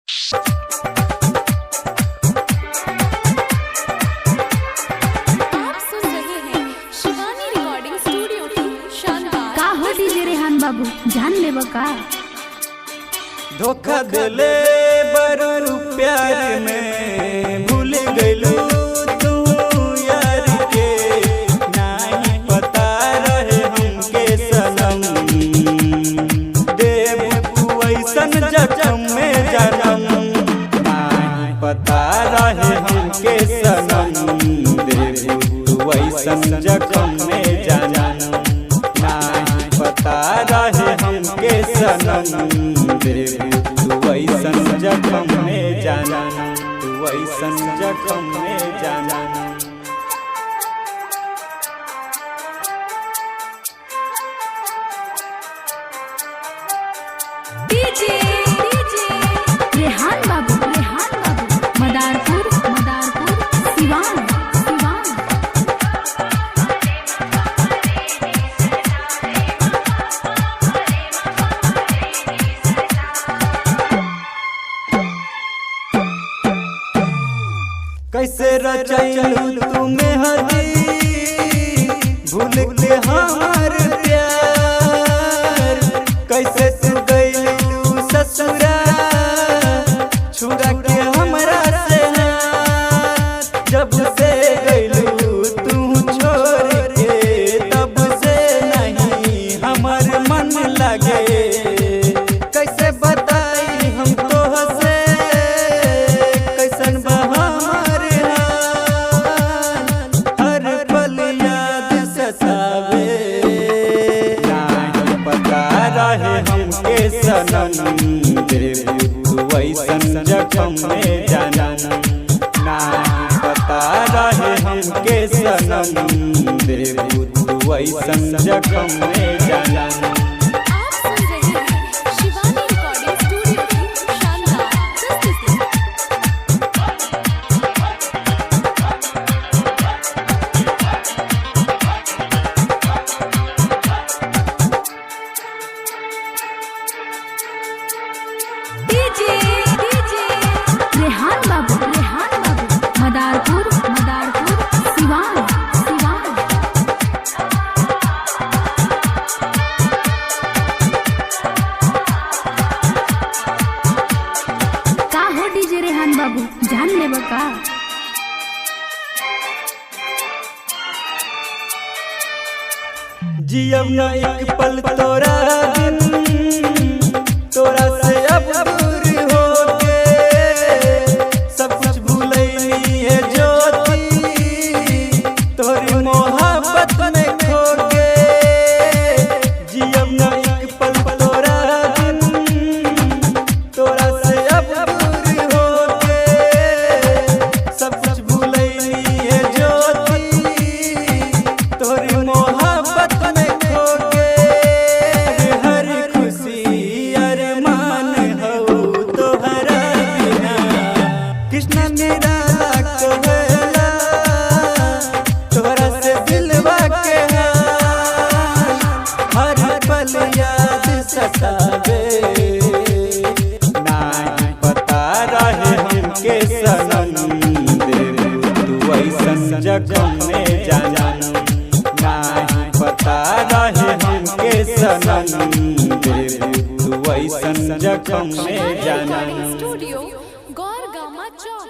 आप सुन रहे हैं शिवानी रिकॉर्डिंग स्टूडियो की शानदार। का हो डीजे रेहान बाबू, जान लेब का? धोखा दिले बरू प्यार में भूल गइलू तू यार के, नहीं पता रहे हमके सनम, देव तू ऐसन जखम में जनम, नहीं पता रहे हमके सनम, देव तू ऐसन जखम में जनम, नहीं पता रहे हमके सनम, देव तू ऐसन जखम में जाना, तू ऐसन जखम में जाना। डीजे रेहान बाबू, मदारपुर सिवान। कैसे रचैलू तू मेहदी भूल के हमार प्यार, कैसे तू गइलू ससुरा छुड़ा के हमरा से हाथ, जब से गइलू तू छोड़ के तब से नहीं हमर मन लगे, कैसे बताई हम तोहसे कैसन बहार हर पल याद सतावे, नहीं पता रहे हमके सनम, देव तू ऐसन जखम में जाना, नहीं पता रहे हमके सनम, देव तू ऐसन जखम में जाना। आप सुन रहे हैं शिवानी रिकॉर्डिंग स्टूडियो की शानदार प्रस्तुति। डीजे रेहान बाबू, मदारपुर सिवान। का हो डीजे रेहान बाबू, जान लेब का? जियब न एक पल तोरा बिन, तोरा से अब दूर हो के, सब कुछ भूलैनी है ज्योति, तोरी मोहब्बत में खो के, जियब न एक पल तोरा बिन, तोरा से अब दूर हो के, सब कुछ भूलैनी है ज्योति, तोरी मोहब्बत में खो के, हर खुशी अरमान हो तोहरा बिना, कृष्ण निराला कहला तोहरा से दिलवा के हाल, हर पल याद सतावे, नहीं पता रहे हमके सनम, देव तू ऐसन जखम में जाना, नहीं पता रहे हमके सनम, देव तू ऐसन जखम में जाना। स्टूडियो गौर गामा चौक।